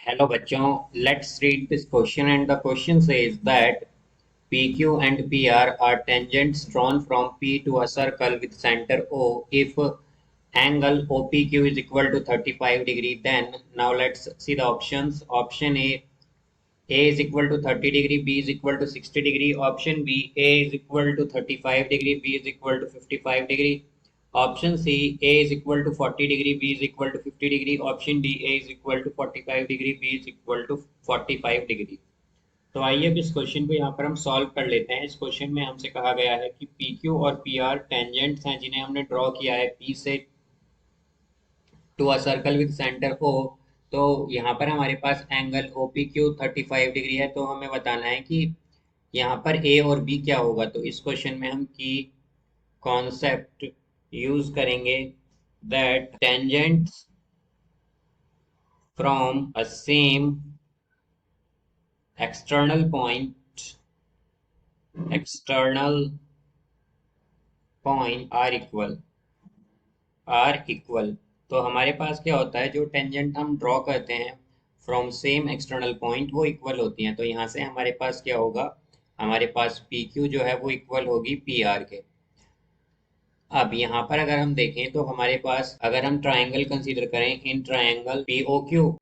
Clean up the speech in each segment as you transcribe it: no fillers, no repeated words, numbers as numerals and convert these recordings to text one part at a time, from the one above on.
Hello bachon, let's read this question, and the question says that PQ and PR are tangents drawn from P to a circle with center O. If angle OPQ is equal to 35 degree, then now let's see the options. Option A is equal to 30 degree, B is equal to 60 degree. Option B, A is equal to 35 degree, B is equal to 55 degree. Option C, A is equal to 40 degree, B is equal to 50 degree. Option D, A is equal to 45 degree, B is equal to 45 degree. तो आइए अब इस question को यहाँ पर हम solve कर लेते हैं। इस क्वेश्चन में हमसे कहा गया है कि पी क्यू और पी आर टेंजेंट्स हैं जिन्हें हमने ड्रॉ किया है पी से to a circle with centre O. तो यहाँ पर हमारे पास angle O P Q 35 degree है, तो हमें बताना है कि यहाँ पर ए और बी क्या होगा। तो इस क्वेश्चन में हम की कॉन्सेप्ट यूज करेंगे that tangents from a same external point are equal. तो हमारे पास क्या होता है, जो टेंजेंट हम ड्रॉ करते हैं फ्रॉम सेम एक्सटर्नल पॉइंट वो इक्वल होती हैं। तो यहाँ से हमारे पास क्या होगा, हमारे पास पी क्यू जो है वो इक्वल होगी पी आर के। अब यहाँ पर अगर हम देखें तो हमारे पास अगर हम ट्राइंगल कंसीडर करें, इन triangle P O Q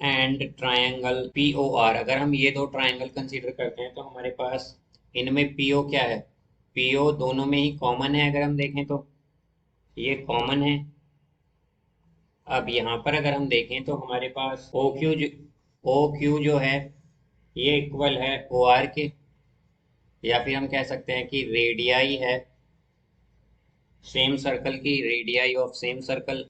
and triangle P O R, अगर हम ये दो ट्राइंगल कंसीडर करते हैं तो हमारे पास इनमें पी ओ क्या है, पी ओ दोनों में ही कॉमन है। अगर हम देखें तो ये कॉमन है। अब यहाँ पर अगर हम देखें तो हमारे पास ओ क्यू जो है ये इक्वल है ओ आर के, या फिर हम कह सकते हैं कि रेडियाई है सेम सर्कल की, रेडियाई ऑफ सेम सर्कल।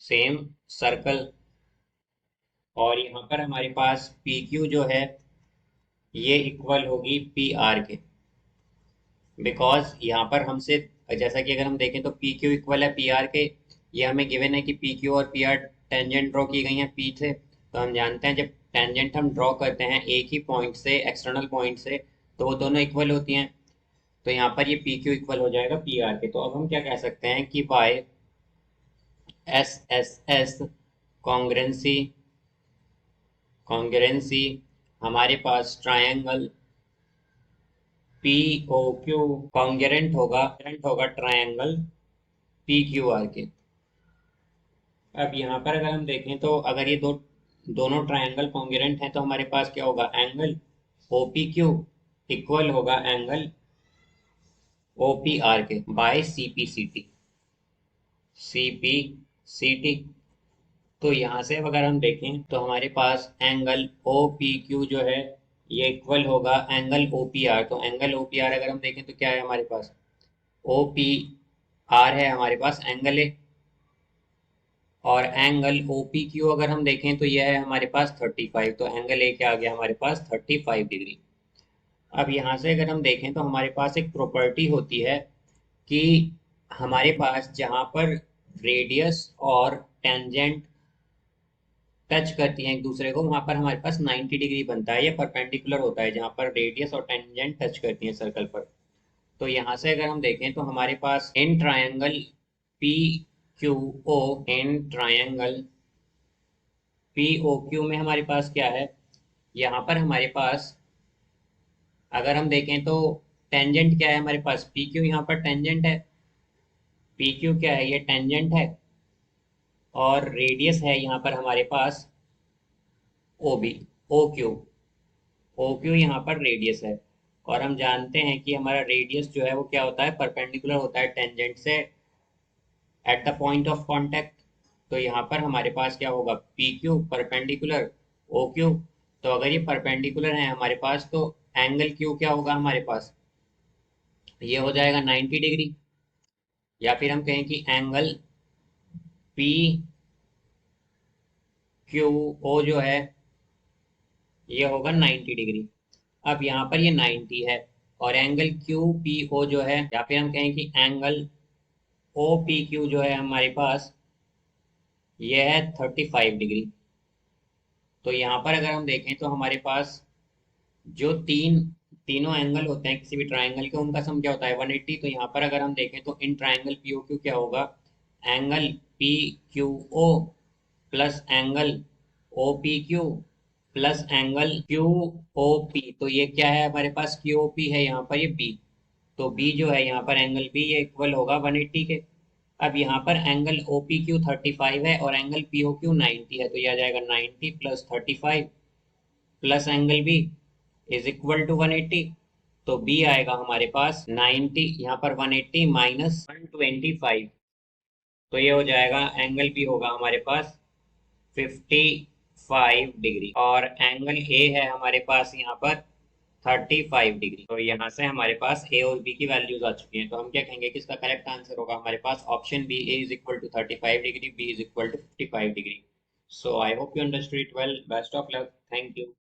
और यहाँ पर हमारे पास पी क्यू जो है ये इक्वल होगी पी आर के, बिकॉज यहाँ पर हमसे जैसा कि अगर हम देखें तो पी क्यू इक्वल है पी आर के। ये हमें गिवन है कि पी क्यू और पी आर टेंजेंट ड्रॉ की गई हैं पी से। तो हम जानते हैं जब टेंजेंट हम ड्रॉ करते हैं एक ही पॉइंट से, एक्सटर्नल पॉइंट से, तो वो दोनों इक्वल होती हैं। तो यहाँ पर ये पी क्यू इक्वल हो जाएगा पी आर के। तो अब हम क्या कह सकते हैं कि बाय एस कॉन्ग्रेंसी कॉन्ग्रेंसी हमारे पास triangle P O Q congruent होगा ट्रायंगल पी क्यू आर के। अब यहाँ पर अगर हम देखें तो अगर ये दोनों ट्रायंगल कॉन्ग्रेंट हैं तो हमारे पास क्या होगा, angle O P Q equal होगा एंगल ओ पी आर के by C P C T. तो यहाँ से अगर हम देखें तो हमारे पास एंगल ओ पी क्यू जो है ये इक्वल होगा एंगल ओ पी आर। तो एंगल ओ पी आर अगर हम देखें तो क्या है हमारे पास, ओ पी आर है हमारे पास एंगल ए, और एंगल ओ पी क्यू अगर हम देखें तो यह है हमारे पास 35। तो एंगल ए क्या आ गया हमारे पास 35 डिग्री। अब यहाँ से अगर हम देखें तो हमारे पास एक प्रॉपर्टी होती है कि हमारे पास जहाँ पर रेडियस और टेंजेंट टच करती हैं एक दूसरे को, वहां पर हमारे पास 90 डिग्री बनता है, या परपेंडिकुलर होता है जहां पर रेडियस और टेंजेंट टच करती हैं सर्कल पर। तो यहाँ से अगर हम देखें तो हमारे पास in triangle P Q O in triangle P O Q में हमारे पास क्या है, यहाँ पर हमारे पास अगर हम देखें तो टेंजेंट क्या है हमारे पास, पी क्यू यहाँ पर टेंजेंट है। पी क्यू क्या है, ये टेंजेंट है, और रेडियस है यहाँ पर हमारे पास ओ बी ओ क्यू यहाँ पर रेडियस है। और हम जानते हैं कि हमारा रेडियस जो है वो क्या होता है, परपेंडिकुलर होता है टेंजेंट से at the point of contact. तो यहाँ पर हमारे पास क्या होगा, P Q perpendicular O Q. तो अगर ये परपेंडिकुलर है हमारे पास तो एंगल क्यू क्या होगा हमारे पास, ये हो जाएगा 90 डिग्री। या फिर हम कहें कि एंगल पी क्यू ओ जो है ये होगा 90 डिग्री। अब यहाँ पर ये 90 है, और एंगल क्यू पी ओ जो है, या फिर हम कहें कि एंगल ओ पी क्यू जो है हमारे पास ये है 35 डिग्री। तो यहाँ पर अगर हम देखें तो हमारे पास जो तीनों एंगल होते हैं किसी भी ट्राइंगल के, उनका सम क्या होता है 180। तो यहाँ पर अगर हम देखें तो इन ट्राइंगल पी ओ क्यू क्या होगा, angle P Q O plus angle O P Q plus angle Q O P. तो ये क्या है हमारे पास, क्यू ओ पी है यहाँ पर, ये बी। तो बी जो है यहाँ पर एंगल बी, ये इक्वल होगा 180 के। अब यहाँ पर एंगल ओ पी क्यू 35 है और एंगल पी ओ क्यू 90 है, तो यह आ जाएगा 90 plus 35 plus angle B is equal to 180। तो बी आएगा हमारे पास 90, यहाँ पर 180 माइनस 125। तो ये हो जाएगा, एंगल बी होगा हमारे पास 55 डिग्री और एंगल ए है हमारे पास यहाँ पर 35 डिग्री। तो यहाँ से हमारे पास ए और बी की वैल्यूज आ चुकी हैं। तो हम क्या कहेंगे कि इसका करेक्ट आंसर होगा हमारे पास option B, A is equal to 35 degree, B is equal to 55 degree. So I hope you understood it well. Best of luck. Thank you.